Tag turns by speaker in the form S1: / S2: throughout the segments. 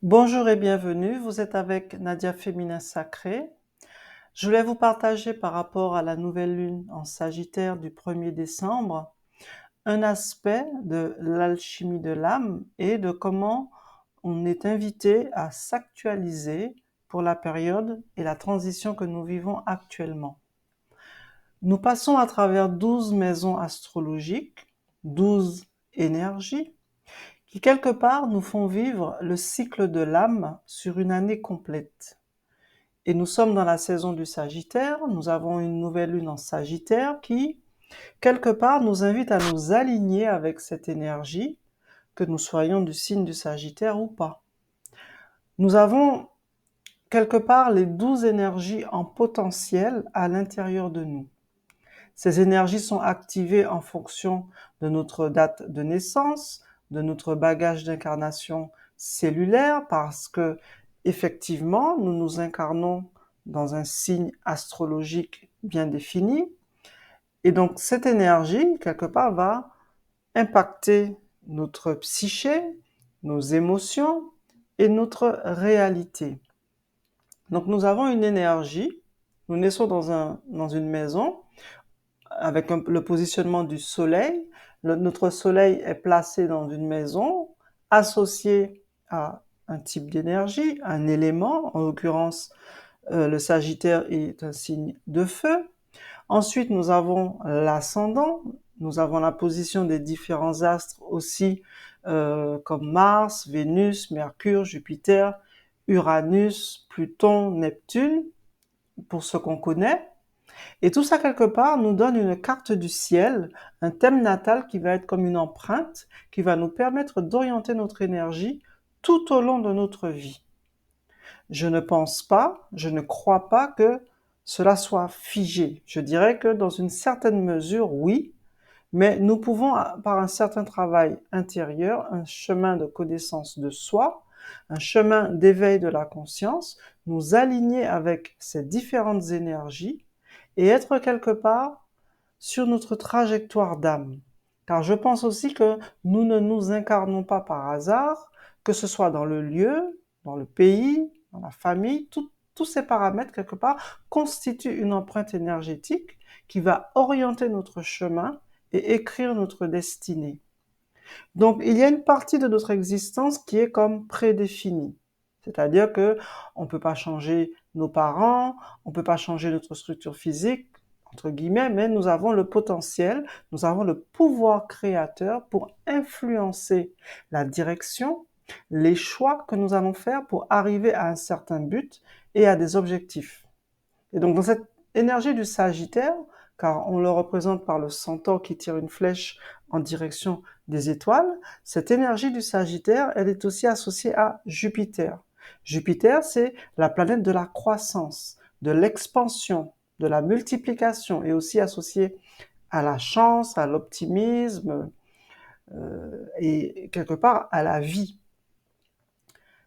S1: Bonjour et bienvenue, vous êtes avec Nadia Féminin Sacré. Je voulais vous partager par rapport à la nouvelle lune en Sagittaire du 1er décembre, un aspect de l'alchimie de l'âme et de comment on est invité à s'actualiser pour la période et la transition que nous vivons actuellement. Nous passons à travers 12 maisons astrologiques, 12 énergies, qui quelque part nous font vivre le cycle de l'âme sur une année complète. Et nous sommes dans la saison du Sagittaire, nous avons une nouvelle lune en Sagittaire qui, quelque part, nous invite à nous aligner avec cette énergie, que nous soyons du signe du Sagittaire ou pas. Nous avons quelque part les 12 énergies en potentiel à l'intérieur de nous. Ces énergies sont activées en fonction de notre date de naissance, de notre bagage d'incarnation cellulaire, parce que effectivement, nous nous incarnons dans un signe astrologique bien défini. Et donc, cette énergie, quelque part, va impacter notre psyché, nos émotions et notre réalité. Donc, nous avons une énergie. Nous naissons dans une maison avec le positionnement du soleil. Notre soleil est placé dans une maison associé à un type d'énergie, un élément, en l'occurrence le Sagittaire est un signe de feu. Ensuite, nous avons l'ascendant, nous avons la position des différents astres aussi, comme Mars, Vénus, Mercure, Jupiter, Uranus, Pluton, Neptune, pour ce qu'on connaît. Et tout ça, quelque part, nous donne une carte du ciel, un thème natal qui va être comme une empreinte, qui va nous permettre d'orienter notre énergie tout au long de notre vie. Je ne pense pas, je ne crois pas que cela soit figé. Je dirais que dans une certaine mesure, oui, mais nous pouvons, par un certain travail intérieur, un chemin de connaissance de soi, un chemin d'éveil de la conscience, nous aligner avec ces différentes énergies et être quelque part sur notre trajectoire d'âme. Car je pense aussi que nous ne nous incarnons pas par hasard, que ce soit dans le lieu, dans le pays, dans la famille, tous ces paramètres, quelque part, constituent une empreinte énergétique qui va orienter notre chemin et écrire notre destinée. Donc, il y a une partie de notre existence qui est comme prédéfinie. C'est-à-dire que on peut pas changer nos parents, on peut pas changer notre structure physique, entre guillemets, mais nous avons le potentiel, nous avons le pouvoir créateur pour influencer la direction, les choix que nous allons faire pour arriver à un certain but et à des objectifs. Et donc, dans cette énergie du Sagittaire, car on le représente par le centaure qui tire une flèche en direction des étoiles, cette énergie du Sagittaire, elle est aussi associée à Jupiter. Jupiter, c'est la planète de la croissance, de l'expansion, de la multiplication, et aussi associée à la chance, à l'optimisme, et quelque part à la vie.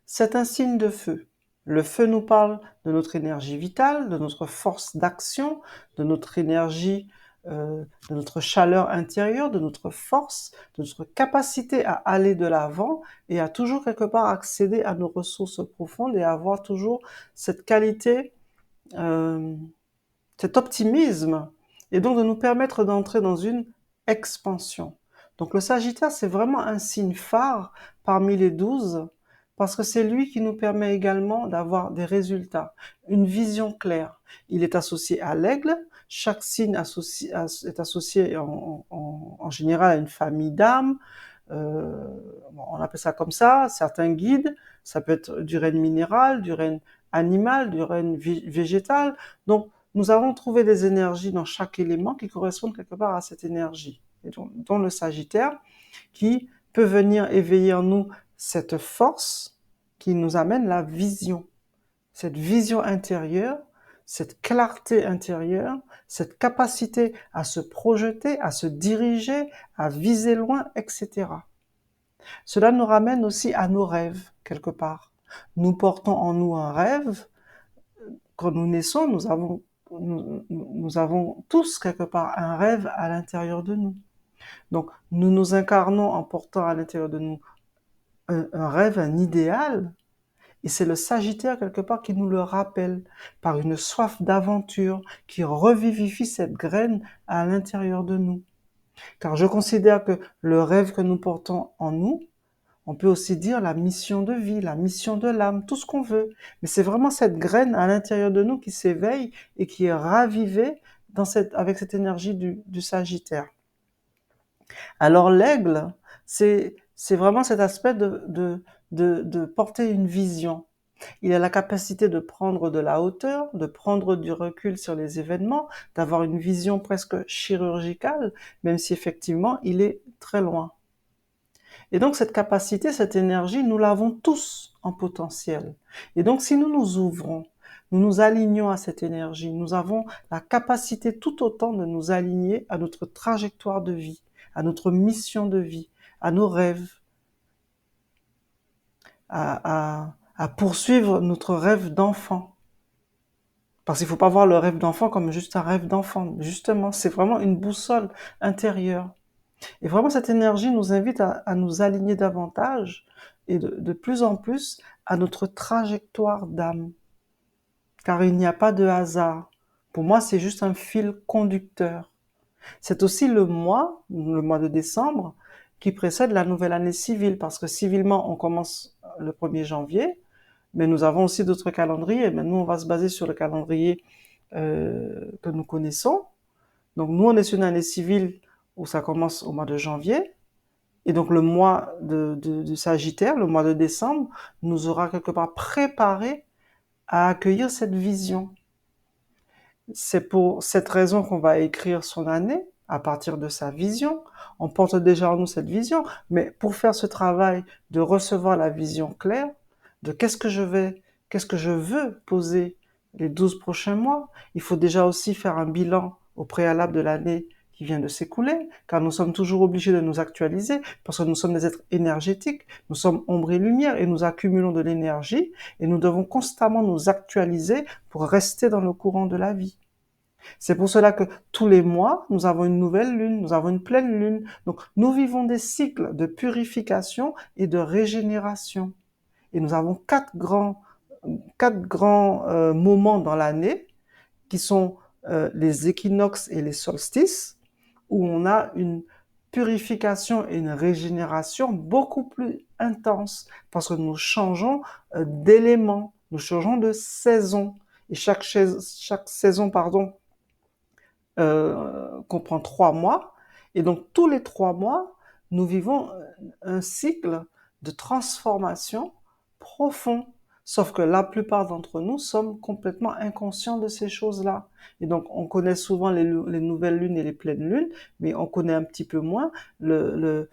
S1: C'est un signe de feu. Le feu nous parle de notre énergie vitale, de notre force d'action, de notre énergie, de notre chaleur intérieure, de notre force, de notre capacité à aller de l'avant et à toujours quelque part accéder à nos ressources profondes et à avoir toujours cette qualité, euh, cet optimisme, et donc de nous permettre d'entrer dans une expansion. Donc le Sagittaire, c'est vraiment un signe phare parmi les 12, parce que c'est lui qui nous permet également d'avoir des résultats, une vision claire. Il est associé à l'aigle, chaque signe est associé en général à une famille d'âmes, on appelle ça comme ça, certains guides, ça peut être du règne minéral, du règne animal, du règne végétal. Donc, nous avons trouvé des énergies dans chaque élément qui correspondent quelque part à cette énergie. Et donc, dont le Sagittaire, qui peut venir éveiller en nous cette force qui nous amène la vision. Cette vision intérieure, cette clarté intérieure, cette capacité à se projeter, à se diriger, à viser loin, etc. Cela nous ramène aussi à nos rêves, quelque part. Nous portons en nous un rêve. Quand nous naissons, nous avons tous quelque part un rêve à l'intérieur de nous. Donc, nous nous incarnons en portant à l'intérieur de nous un rêve, un idéal, Et c'est le Sagittaire, quelque part, qui nous le rappelle par une soif d'aventure, qui revivifie cette graine à l'intérieur de nous. Car je considère que le rêve que nous portons en nous, on peut aussi dire la mission de vie, la mission de l'âme, tout ce qu'on veut. Mais c'est vraiment cette graine à l'intérieur de nous qui s'éveille et qui est ravivée avec cette énergie du Sagittaire. Alors l'aigle, c'est vraiment cet aspect de porter une vision. Il a la capacité de prendre de la hauteur, de prendre du recul sur les événements, d'avoir une vision presque chirurgicale, même si effectivement il est très loin. Et donc cette capacité, cette énergie, nous l'avons tous en potentiel. Et donc si nous nous ouvrons, nous nous alignons à cette énergie, nous avons la capacité tout autant de nous aligner à notre trajectoire de vie, à notre mission de vie, à nos rêves, à poursuivre notre rêve d'enfant. Parce qu'il ne faut pas voir le rêve d'enfant comme juste un rêve d'enfant. Justement, c'est vraiment une boussole intérieure. Et vraiment, cette énergie nous invite à nous aligner davantage et de plus en plus à notre trajectoire d'âme. Car il n'y a pas de hasard. Pour moi, c'est juste un fil conducteur. C'est aussi le mois de décembre, qui précède la nouvelle année civile, parce que civilement, on commence le 1er janvier, mais nous avons aussi d'autres calendriers. Mais nous, on va se baser sur le calendrier que nous connaissons. Donc nous, on est sur une année civile où ça commence au mois de janvier. Et donc le mois de Sagittaire, le mois de décembre, nous aura quelque part préparé à accueillir cette vision. C'est pour cette raison qu'on va écrire son année à partir de sa vision. On porte déjà en nous cette vision, mais pour faire ce travail de recevoir la vision claire de qu'est-ce que je veux poser les 12 prochains mois, il faut déjà aussi faire un bilan au préalable de l'année qui vient de s'écouler, car nous sommes toujours obligés de nous actualiser, parce que nous sommes des êtres énergétiques, nous sommes ombre et lumière, et nous accumulons de l'énergie, et nous devons constamment nous actualiser pour rester dans le courant de la vie. C'est pour cela que tous les mois, nous avons une nouvelle lune, nous avons une pleine lune. Donc, nous vivons des cycles de purification et de régénération. Et nous avons quatre grands moments dans l'année qui sont les équinoxes et les solstices, où on a une purification et une régénération beaucoup plus intense, parce que nous changeons d'éléments, nous changeons de saison. Et chaque saison, comprend 3 mois. Et donc, tous les 3 mois, nous vivons un cycle de transformation profond. Sauf que la plupart d'entre nous sommes complètement inconscients de ces choses-là. Et donc, on connaît souvent les nouvelles lunes et les pleines lunes, mais on connaît un petit peu moins le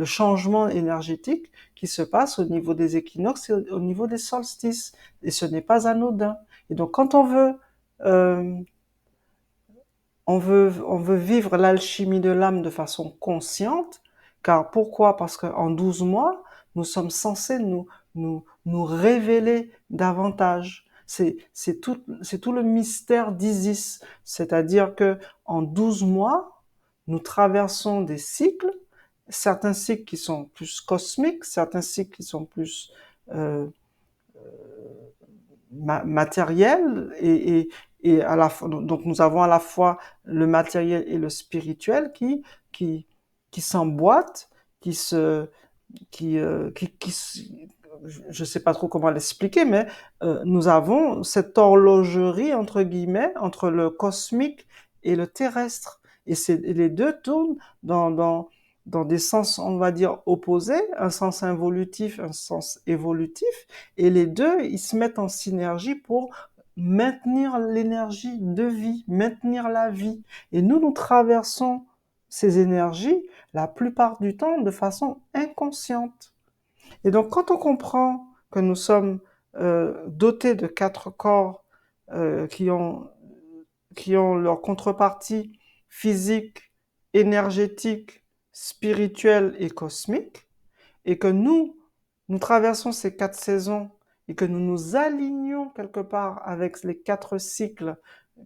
S1: changement énergétique qui se passe au niveau des équinoxes et au niveau des solstices. Et ce n'est pas anodin. Et donc, quand on veut vivre l'alchimie de l'âme de façon consciente, car pourquoi? Parce qu'en 12 mois, nous sommes censés nous révéler davantage. C'est tout le mystère d'Isis. C'est-à-dire que en 12 mois, nous traversons des cycles, certains cycles qui sont plus cosmiques, certains cycles qui sont plus euh, matériel et à la fois, donc nous avons à la fois le matériel et le spirituel qui s'emboîtent, je sais pas trop comment l'expliquer, mais nous avons cette horlogerie entre guillemets entre le cosmique et le terrestre, et les deux tournent dans des sens, on va dire, opposés, un sens involutif, un sens évolutif, et les deux, ils se mettent en synergie pour maintenir l'énergie de vie, maintenir la vie. Et nous traversons ces énergies la plupart du temps de façon inconsciente. Et donc, quand on comprend que nous sommes dotés de 4 corps qui ont leur contrepartie physique, énergétique, spirituelle et cosmique, et que nous traversons ces 4 saisons et que nous nous alignons quelque part avec les 4 cycles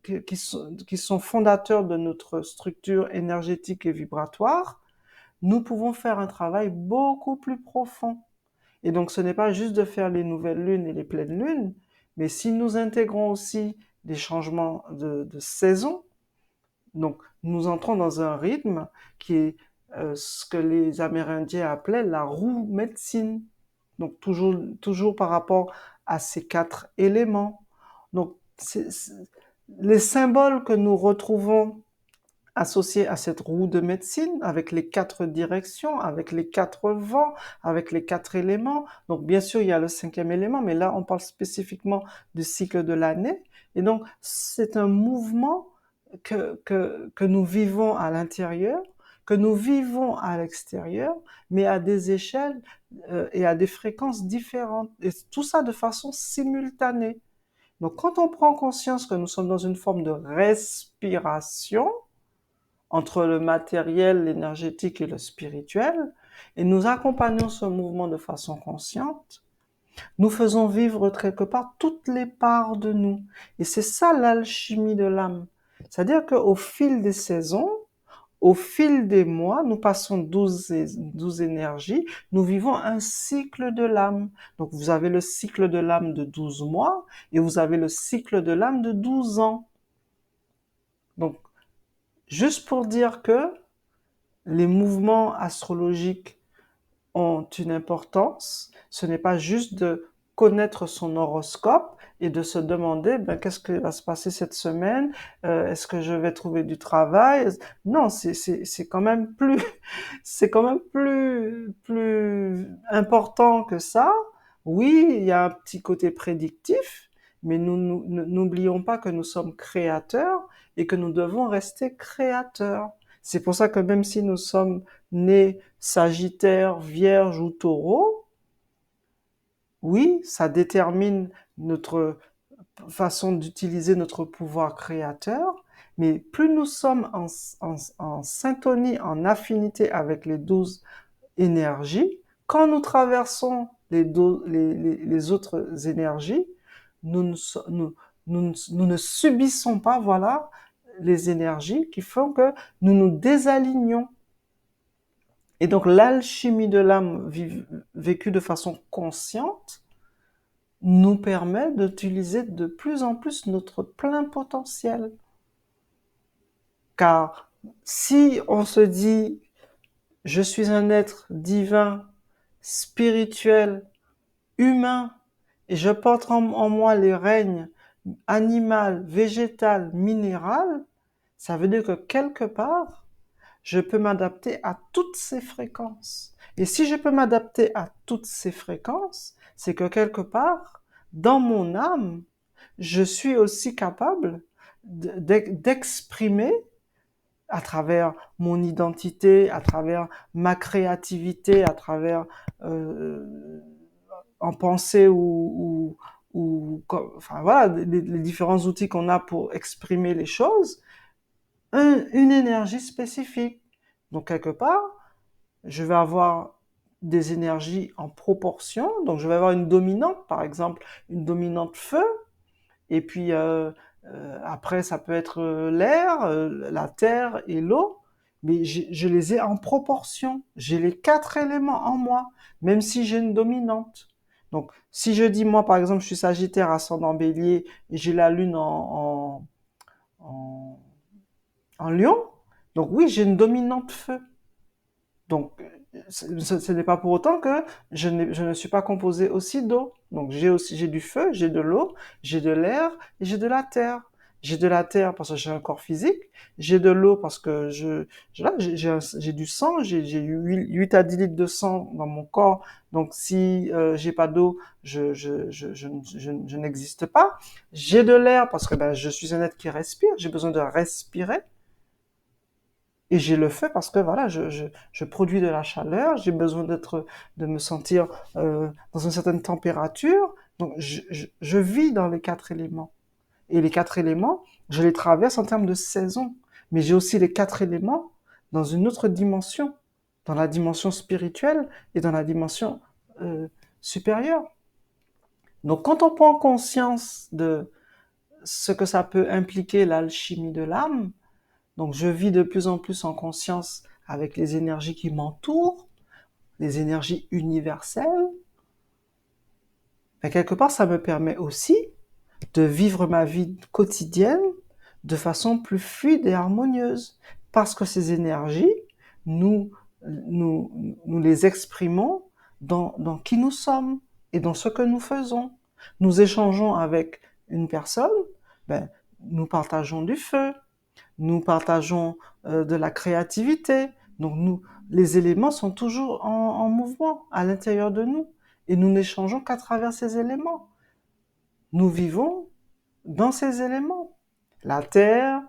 S1: qui sont fondateurs de notre structure énergétique et vibratoire, nous pouvons faire un travail beaucoup plus profond. Et donc ce n'est pas juste de faire les nouvelles lunes et les pleines lunes, mais si nous intégrons aussi des changements de saison, donc nous entrons dans un rythme qui est ce que les Amérindiens appelaient la roue médecine. Donc toujours par rapport à ces 4 éléments. Donc les symboles que nous retrouvons associés à cette roue de médecine, avec les 4 directions, avec les 4 vents, avec les 4 éléments. Donc bien sûr, il y a le 5e élément, mais là, on parle spécifiquement du cycle de l'année. Et donc, c'est un mouvement que nous vivons à l'intérieur, que nous vivons à l'extérieur, mais à des échelles et à des fréquences différentes. Et tout ça de façon simultanée. Donc, quand on prend conscience que nous sommes dans une forme de respiration, entre le matériel, l'énergétique et le spirituel, et nous accompagnons ce mouvement de façon consciente, nous faisons vivre quelque part toutes les parts de nous. Et c'est ça l'alchimie de l'âme. C'est-à-dire qu'au fil des saisons, au fil des mois, nous passons 12 énergies, nous vivons un cycle de l'âme. Donc vous avez le cycle de l'âme de 12 mois et vous avez le cycle de l'âme de 12 ans. Donc, juste pour dire que les mouvements astrologiques ont une importance. Ce n'est pas juste de connaître son horoscope et de se demander qu'est-ce qui va se passer cette semaine, est-ce que je vais trouver du travail. Non, c'est quand même plus c'est quand même plus important que ça. Oui, il y a un petit côté prédictif, mais nous n'oublions pas que nous sommes créateurs et que nous devons rester créateurs. C'est pour ça que même si nous sommes nés Sagittaire, Vierge ou Taureau, oui, ça détermine notre façon d'utiliser notre pouvoir créateur, mais plus nous sommes en syntonie, en affinité avec les 12 énergies, quand nous traversons les autres énergies, nous ne, nous ne subissons pas, voilà, les énergies qui font que nous nous désalignons. Et donc l'alchimie de l'âme vécue de façon consciente nous permet d'utiliser de plus en plus notre plein potentiel. Car si on se dit je suis un être divin, spirituel, humain, et je porte en moi les règnes animal, végétal, minéral, ça veut dire que quelque part, je peux m'adapter à toutes ces fréquences. Et si je peux m'adapter à toutes ces fréquences, c'est que quelque part, dans mon âme, je suis aussi capable d'exprimer à travers mon identité, à travers ma créativité, à travers en pensée enfin voilà, les différents outils qu'on a pour exprimer les choses, une énergie spécifique. Donc quelque part, je vais avoir des énergies en proportion. Donc je vais avoir une dominante, par exemple, une dominante feu. Et puis après, ça peut être l'air, la terre et l'eau. Mais je les ai en proportion. J'ai les 4 éléments en moi, même si j'ai une dominante. Donc, si je dis, moi, par exemple, je suis Sagittaire, ascendant Bélier, et j'ai la Lune en, en Lion, donc oui, j'ai une dominante feu. Donc, ce n'est pas pour autant que je ne suis pas composé aussi d'eau. Donc, j'ai du feu, j'ai de l'eau, j'ai de l'air et j'ai de la terre. J'ai de la terre parce que j'ai un corps physique, j'ai de l'eau parce que j'ai du sang, j'ai 8 à 10 litres de sang dans mon corps. Donc, si j'ai pas d'eau, je n'existe pas. J'ai de l'air parce que je suis un être qui respire, j'ai besoin de respirer. Et j'ai le feu parce que voilà, je produis de la chaleur, j'ai besoin de me sentir dans une certaine température. Donc je vis dans les 4 éléments. Et les 4 éléments, je les traverse en termes de saison. Mais j'ai aussi les 4 éléments dans une autre dimension, dans la dimension spirituelle et dans la dimension supérieure. Donc quand on prend conscience de ce que ça peut impliquer l'alchimie de l'âme, donc je vis de plus en plus en conscience avec les énergies qui m'entourent, les énergies universelles. Mais quelque part, ça me permet aussi de vivre ma vie quotidienne de façon plus fluide et harmonieuse. Parce que ces énergies, nous, nous les exprimons dans qui nous sommes et dans ce que nous faisons. Nous échangeons avec une personne, ben, nous partageons du feu, nous partageons de la créativité. Donc les éléments sont toujours en mouvement à l'intérieur de nous et nous n'échangeons qu'à travers ces éléments. Nous vivons dans ces éléments. La terre,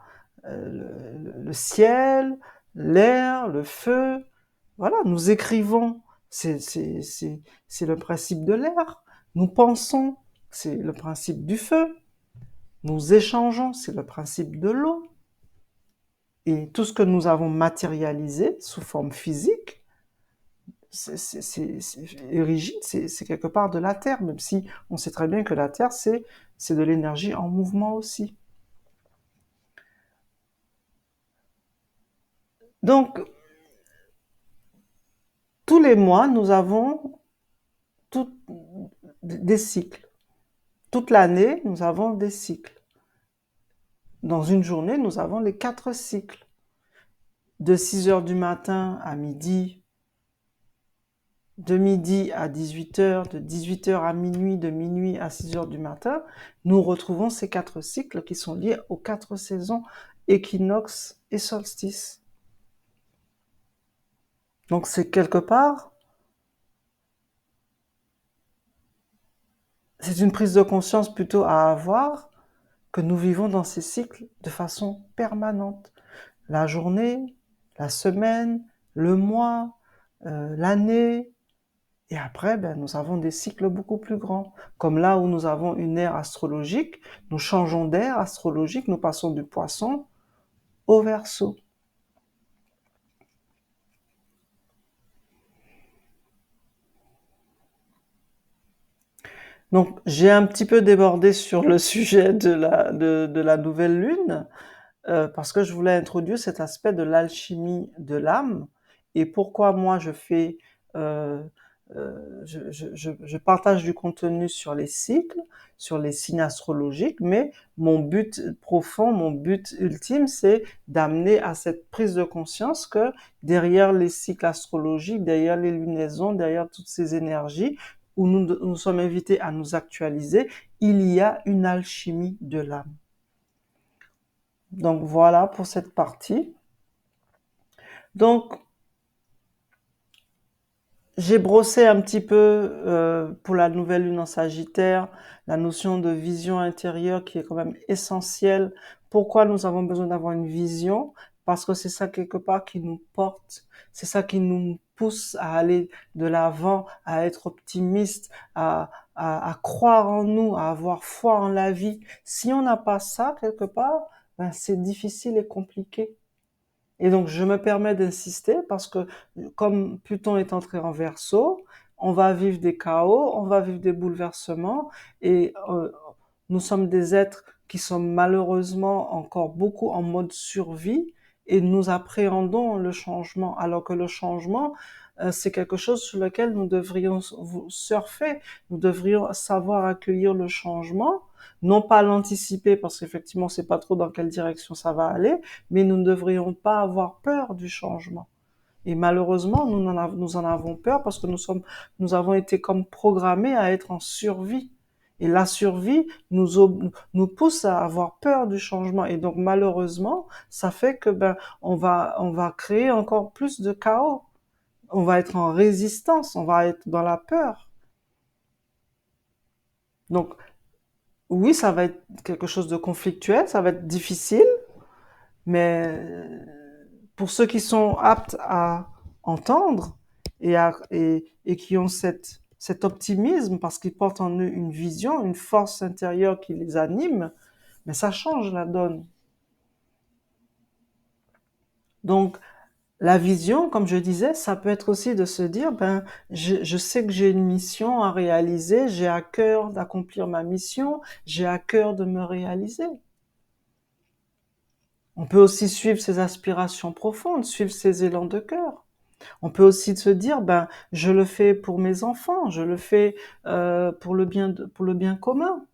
S1: le ciel, l'air, le feu. Voilà, nous écrivons, c'est le principe de l'air. Nous pensons, c'est le principe du feu. Nous échangeons, c'est le principe de l'eau. Et tout ce que nous avons matérialisé sous forme physique, c'est rigide, c'est quelque part de la Terre, même si on sait très bien que la Terre, c'est de l'énergie en mouvement aussi. Donc, tous les mois, nous avons des cycles. Toute l'année, nous avons des cycles. Dans une journée, nous avons les 4 cycles. De 6 heures du matin à midi, de midi à 18 heures, de 18 heures à minuit, de minuit à 6 heures du matin, nous retrouvons ces 4 cycles qui sont liés aux 4 saisons, équinoxe et solstice. Donc c'est quelque part, c'est une prise de conscience plutôt à avoir que nous vivons dans ces cycles de façon permanente. La journée, la semaine, le mois, l'année. Et après, ben, nous avons des cycles beaucoup plus grands. Comme là où nous avons une ère astrologique, nous changeons d'ère astrologique, nous passons du Poisson au Verseau. Donc, j'ai un petit peu débordé sur le sujet de la nouvelle lune, parce que je voulais introduire cet aspect de l'alchimie de l'âme et pourquoi moi je fais, je partage du contenu sur les cycles, sur les signes astrologiques, mais mon but profond, mon but ultime, c'est d'amener à cette prise de conscience que derrière les cycles astrologiques, derrière les lunaisons, derrière toutes ces énergies, où nous sommes invités à nous actualiser, il y a une alchimie de l'âme. Donc voilà pour cette partie. Donc j'ai brossé un petit peu pour la nouvelle lune en Sagittaire la notion de vision intérieure qui est quand même essentielle. Pourquoi nous avons besoin d'avoir une vision? Parce que c'est ça quelque part qui nous porte, c'est ça qui nous pousse à aller de l'avant, à être optimiste, à croire en nous, à avoir foi en la vie. Si on n'a pas ça quelque part, ben c'est difficile et compliqué. Et donc, je me permets d'insister parce que comme Pluton est entré en Verseau, on va vivre des chaos, on va vivre des bouleversements et nous sommes des êtres qui sommes malheureusement encore beaucoup en mode survie et nous appréhendons le changement alors que le changement, c'est quelque chose sur lequel nous devrions surfer, nous devrions savoir accueillir le changement, non pas l'anticiper parce qu'effectivement on sait pas trop dans quelle direction ça va aller, mais nous ne devrions pas avoir peur du changement. Et malheureusement, nous en avons peur parce que nous avons été comme programmés à être en survie. Et la survie nous pousse à avoir peur du changement. Et donc, malheureusement, ça fait que, on va créer encore plus de chaos. On va être en résistance. On va être dans la peur. Donc, oui, ça va être quelque chose de conflictuel. Ça va être difficile. Mais pour ceux qui sont aptes à entendre et qui ont cet optimisme parce qu'ils portent en eux une vision, une force intérieure qui les anime, mais ça change la donne. Donc, la vision, comme je disais, ça peut être aussi de se dire, je sais que j'ai une mission à réaliser, j'ai à cœur d'accomplir ma mission, j'ai à cœur de me réaliser. On peut aussi suivre ses aspirations profondes, suivre ses élans de cœur. On peut aussi se dire, ben, je le fais pour mes enfants, je le fais pour le bien commun.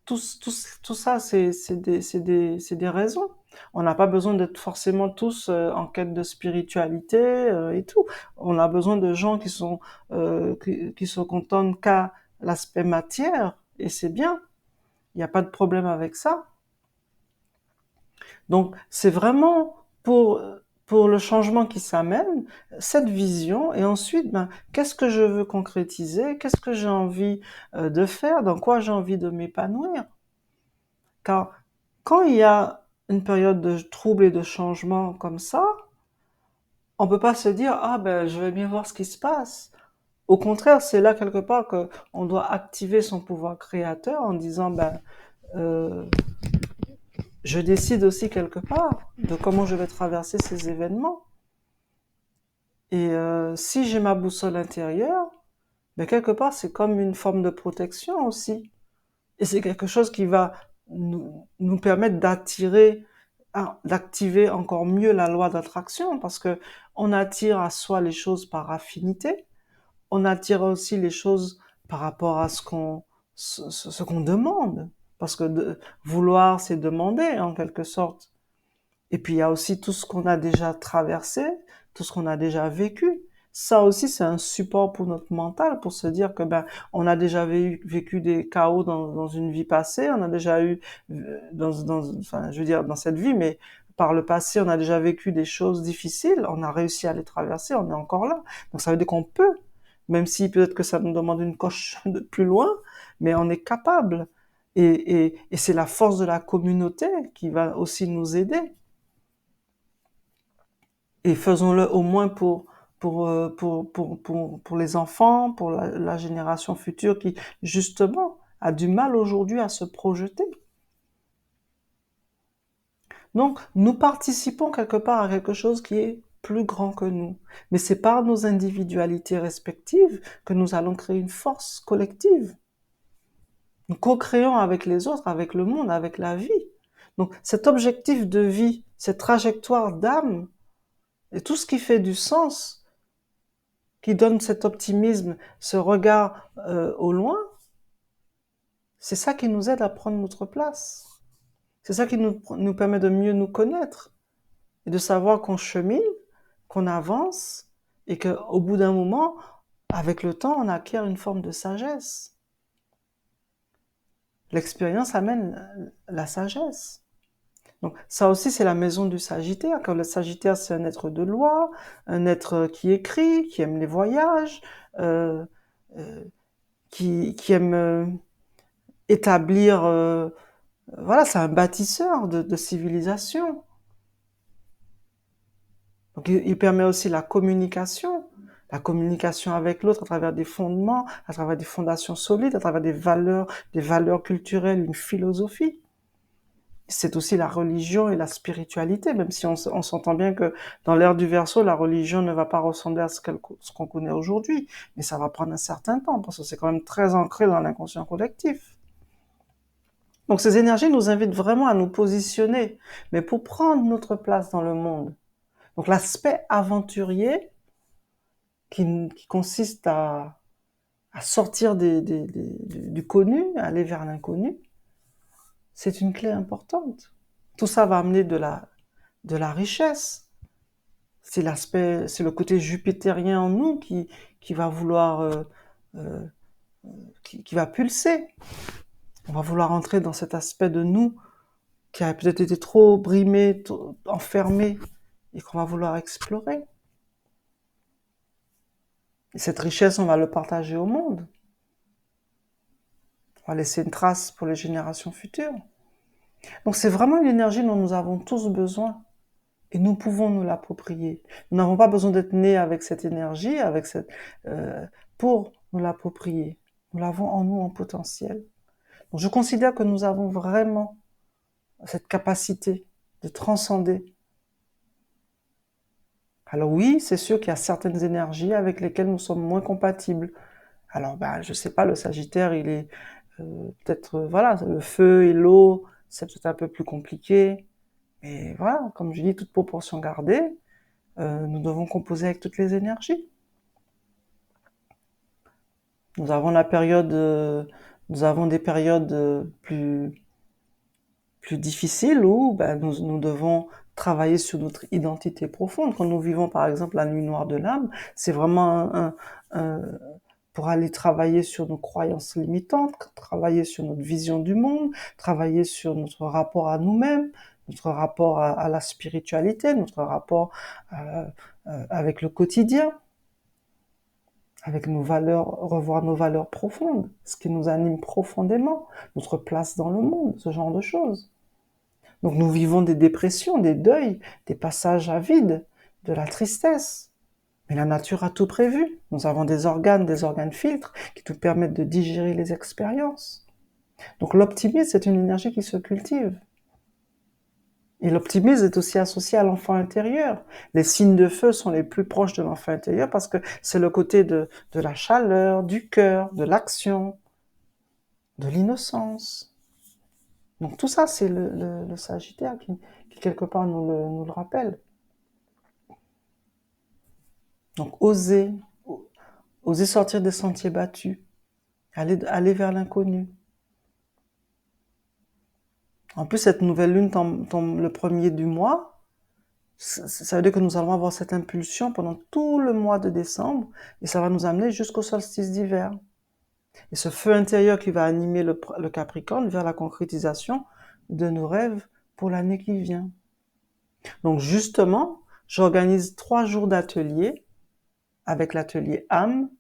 S1: Tout ça, c'est des raisons. On n'a pas besoin d'être forcément tous en quête de spiritualité et tout. On a besoin de gens qui se contentent qu'à l'aspect matière, et c'est bien. Il n'y a pas de problème avec ça. Donc, c'est vraiment pour le changement qui s'amène, cette vision, et ensuite, ben, qu'est-ce que je veux concrétiser, qu'est-ce que j'ai envie de faire, dans quoi j'ai envie de m'épanouir. Car quand il y a une période de trouble et de changement comme ça, on peut pas se dire, ah ben, je vais bien voir ce qui se passe. Au contraire, c'est là quelque part que on doit activer son pouvoir créateur en disant, ben, euh, je décide aussi quelque part de comment je vais traverser ces événements. Et si j'ai ma boussole intérieure, ben quelque part c'est comme une forme de protection aussi. Et c'est quelque chose qui va nous permettre d'activer encore mieux la loi d'attraction parce que on attire à soi les choses par affinité. On attire aussi les choses par rapport à ce qu'on demande. Parce que vouloir, c'est demander en quelque sorte. Et puis il y a aussi tout ce qu'on a déjà traversé, tout ce qu'on a déjà vécu. Ça aussi, c'est un support pour notre mental, pour se dire que ben on a déjà vécu des chaos dans une vie passée, on a déjà eu enfin je veux dire dans cette vie, mais par le passé, on a déjà vécu des choses difficiles, on a réussi à les traverser, on est encore là. Donc ça veut dire qu'on peut, même si peut-être que ça nous demande une coche de plus loin, mais on est capable. Et c'est la force de la communauté qui va aussi nous aider. Et faisons-le au moins pour les enfants, pour la génération future qui, justement, a du mal aujourd'hui à se projeter. Donc, nous participons quelque part à quelque chose qui est plus grand que nous. Mais c'est par nos individualités respectives que nous allons créer une force collective. Nous co-créons avec les autres, avec le monde, avec la vie. Donc, cet objectif de vie, cette trajectoire d'âme, et tout ce qui fait du sens, qui donne cet optimisme, ce regard au loin, c'est ça qui nous aide à prendre notre place. C'est ça qui nous permet de mieux nous connaître et de savoir qu'on chemine, qu'on avance et qu'au bout d'un moment, avec le temps, on acquiert une forme de sagesse. L'expérience amène la sagesse. Donc ça aussi, c'est la maison du Sagittaire, car le Sagittaire, c'est un être de loi, un être qui écrit, qui aime les voyages, euh, euh, qui aime établir, voilà, c'est un bâtisseur de civilisation. Donc il permet aussi la communication avec l'autre à travers des fondements, à travers des fondations solides, à travers des valeurs culturelles, une philosophie. C'est aussi la religion et la spiritualité, même si on s'entend bien que dans l'ère du Verseau, la religion ne va pas ressembler à ce qu'on connaît aujourd'hui, mais ça va prendre un certain temps, parce que c'est quand même très ancré dans l'inconscient collectif. Donc ces énergies nous invitent vraiment à nous positionner, mais pour prendre notre place dans le monde. Donc l'aspect aventurier qui consiste à sortir du connu, aller vers l'inconnu, c'est une clé importante. Tout ça va amener de la richesse. C'est le côté jupitérien en nous qui va vouloir, euh, qui va pulser. On va vouloir entrer dans cet aspect de nous qui a peut-être été trop brimé, enfermé, et qu'on va vouloir explorer. Et cette richesse, on va le partager au monde. On va laisser une trace pour les générations futures. Donc c'est vraiment une énergie dont nous avons tous besoin. Et nous pouvons nous l'approprier. Nous n'avons pas besoin d'être nés avec cette énergie, pour nous l'approprier. Nous l'avons en nous en potentiel. Donc je considère que nous avons vraiment cette capacité de transcender. Alors oui, c'est sûr qu'il y a certaines énergies avec lesquelles nous sommes moins compatibles. Alors ben, je sais pas, le Sagittaire, il est peut-être, voilà, le feu et l'eau, c'est peut-être un peu plus compliqué. Mais voilà, comme je dis, toute proportion gardée, nous devons composer avec toutes les énergies. Nous avons des périodes plus difficiles où nous devons travailler sur notre identité profonde. Quand nous vivons par exemple la nuit noire de l'âme, c'est vraiment pour aller travailler sur nos croyances limitantes, travailler sur notre vision du monde, travailler sur notre rapport à nous-mêmes, notre rapport à la spiritualité, notre rapport avec le quotidien, avec nos valeurs, revoir nos valeurs profondes, ce qui nous anime profondément, notre place dans le monde, ce genre de choses. Donc nous vivons des dépressions, des deuils, des passages à vide, de la tristesse. Mais la nature a tout prévu. Nous avons des organes filtres qui nous permettent de digérer les expériences. Donc l'optimisme, c'est une énergie qui se cultive. Et l'optimisme est aussi associé à l'enfant intérieur. Les signes de feu sont les plus proches de l'enfant intérieur parce que c'est le côté de la chaleur, du cœur, de l'action, de l'innocence. Donc tout ça, c'est le Sagittaire qui quelque part nous le rappelle. Donc oser sortir des sentiers battus, aller vers l'inconnu. En plus, cette nouvelle lune tombe le 1er du mois. Ça veut dire que nous allons avoir cette impulsion pendant tout le mois de décembre et ça va nous amener jusqu'au solstice d'hiver. Et ce feu intérieur qui va animer le Capricorne vers la concrétisation de nos rêves pour l'année qui vient. Donc justement, j'organise 3 jours d'atelier avec l'atelier âme,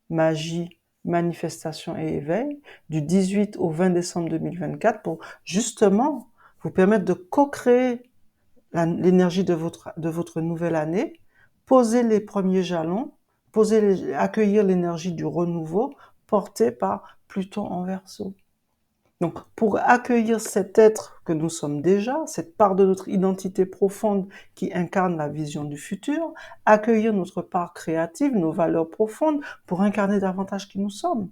S1: magie, manifestation et éveil du 18 au 20 décembre 2024 pour justement vous permettre de co-créer l'énergie de votre nouvelle année, poser les premiers jalons, accueillir l'énergie du renouveau portée par Pluton en Verseau. Donc, pour accueillir cet être que nous sommes déjà, cette part de notre identité profonde qui incarne la vision du futur, accueillir notre part créative, nos valeurs profondes, pour incarner davantage qui nous sommes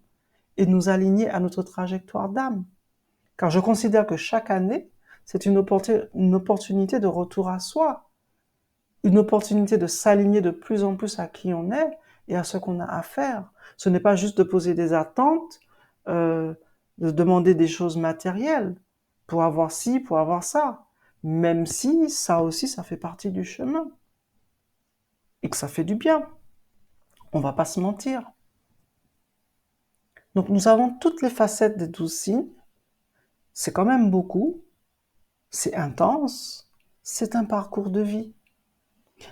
S1: et nous aligner à notre trajectoire d'âme. Car je considère que chaque année, c'est une opportunité de retour à soi, une opportunité de s'aligner de plus en plus à qui on est et à ce qu'on a à faire. Ce n'est pas juste de poser des attentes, de demander des choses matérielles pour avoir ci, pour avoir ça. Même si ça aussi, ça fait partie du chemin. Et que ça fait du bien. On va pas se mentir. Donc nous avons toutes les facettes des 12 signes. C'est quand même beaucoup. C'est intense. C'est un parcours de vie.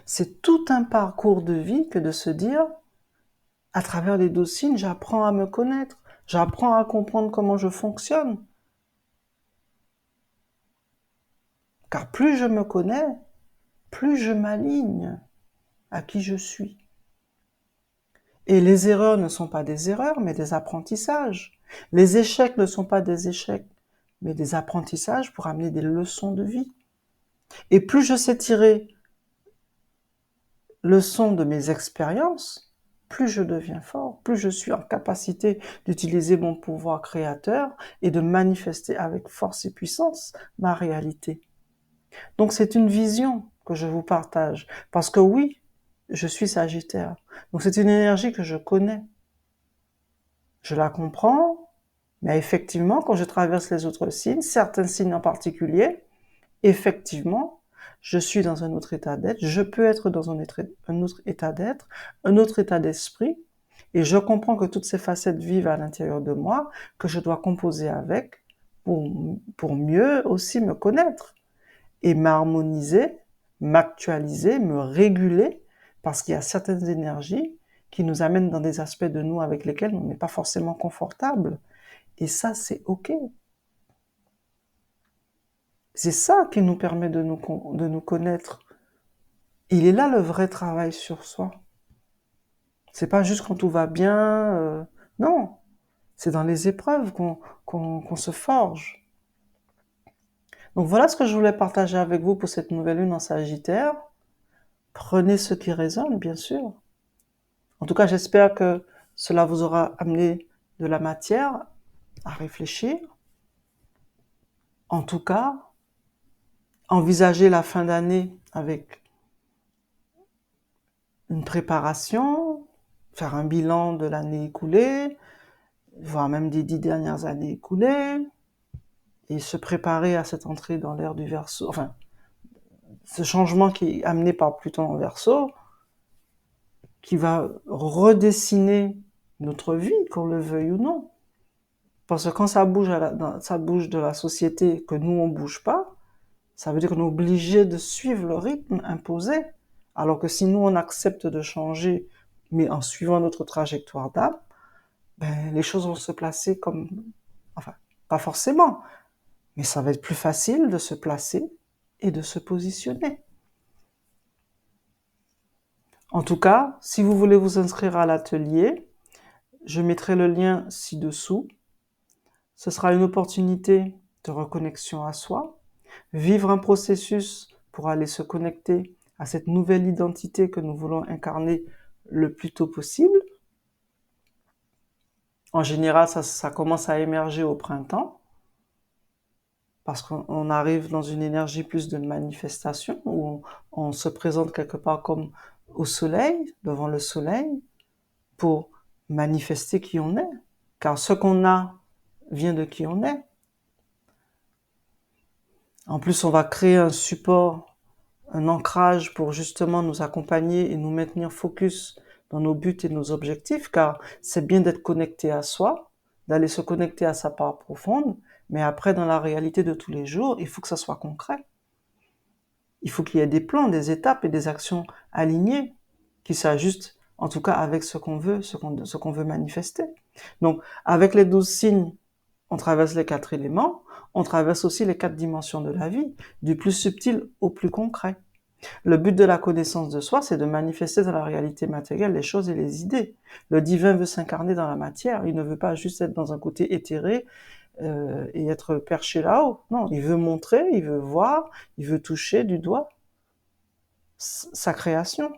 S1: C'est tout un parcours de vie que de se dire, à travers les 12 signes, j'apprends à me connaître. J'apprends à comprendre comment je fonctionne. Car plus je me connais, plus je m'aligne à qui je suis. Et les erreurs ne sont pas des erreurs, mais des apprentissages. Les échecs ne sont pas des échecs, mais des apprentissages pour amener des leçons de vie. Et plus je sais tirer leçon de mes expériences, plus je deviens fort, plus je suis en capacité d'utiliser mon pouvoir créateur et de manifester avec force et puissance ma réalité. Donc c'est une vision que je vous partage, parce que oui, je suis Sagittaire. Donc c'est une énergie que je connais. Je la comprends, mais effectivement, quand je traverse les autres signes, certains signes en particulier, effectivement, je suis dans un autre état d'être, je peux être dans un autre état d'être, un autre état d'esprit, et je comprends que toutes ces facettes vivent à l'intérieur de moi, que je dois composer avec pour mieux aussi me connaître et m'harmoniser, m'actualiser, me réguler, parce qu'il y a certaines énergies qui nous amènent dans des aspects de nous avec lesquels on n'est pas forcément confortable. Et ça, c'est OK. C'est ça qui nous permet de nous connaître. Il est là le vrai travail sur soi. C'est pas juste quand tout va bien, non. C'est dans les épreuves qu'on se forge. Donc voilà ce que je voulais partager avec vous pour cette nouvelle lune en Sagittaire. Prenez ce qui résonne, bien sûr. En tout cas, j'espère que cela vous aura amené de la matière à réfléchir. En tout cas, envisagez la fin d'année avec une préparation, faire un bilan de l'année écoulée, voire même des 10 dernières années écoulées, et se préparer à cette entrée dans l'ère du Verseau, enfin, ce changement qui est amené par Pluton en Verseau, qui va redessiner notre vie, qu'on le veuille ou non. Parce que quand ça bouge, ça bouge de la société, que nous on bouge pas, ça veut dire qu'on est obligé de suivre le rythme imposé. Alors que si nous on accepte de changer, mais en suivant notre trajectoire d'âme, ben, les choses vont se placer comme, enfin, pas forcément, mais ça va être plus facile de se placer et de se positionner. En tout cas, si vous voulez vous inscrire à l'atelier, je mettrai le lien ci-dessous. Ce sera une opportunité de reconnexion à soi, vivre un processus pour aller se connecter à cette nouvelle identité que nous voulons incarner le plus tôt possible. En général, ça commence à émerger au printemps, parce qu'on arrive dans une énergie plus de manifestation, où on se présente quelque part comme au soleil, devant le soleil, pour manifester qui on est. Car ce qu'on a vient de qui on est. En plus, on va créer un support, un ancrage pour justement nous accompagner et nous maintenir focus dans nos buts et nos objectifs, car c'est bien d'être connecté à soi, d'aller se connecter à sa part profonde, mais après, dans la réalité de tous les jours, il faut que ça soit concret. Il faut qu'il y ait des plans, des étapes et des actions alignées qui s'ajustent, en tout cas avec ce qu'on veut, ce qu'on veut manifester. Donc, avec les 12 signes, on traverse les 4 éléments, on traverse aussi les 4 dimensions de la vie, du plus subtil au plus concret. Le but de la connaissance de soi, c'est de manifester dans la réalité matérielle les choses et les idées. Le divin veut s'incarner dans la matière, il ne veut pas juste être dans un côté éthéré et être perché là-haut. Non, il veut montrer, il veut voir, il veut toucher du doigt sa création.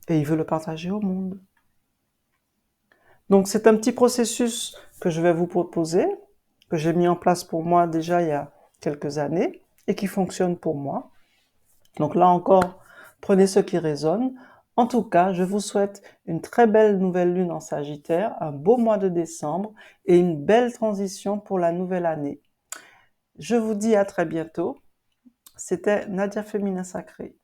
S1: Et il veut le partager au monde. Donc c'est un petit processus que je vais vous proposer, que j'ai mis en place pour moi déjà il y a quelques années et qui fonctionne pour moi. Donc là encore, prenez ce qui résonne. En tout cas, je vous souhaite une très belle nouvelle lune en Sagittaire, un beau mois de décembre et une belle transition pour la nouvelle année. Je vous dis à très bientôt. C'était Nadia Féminin Sacré.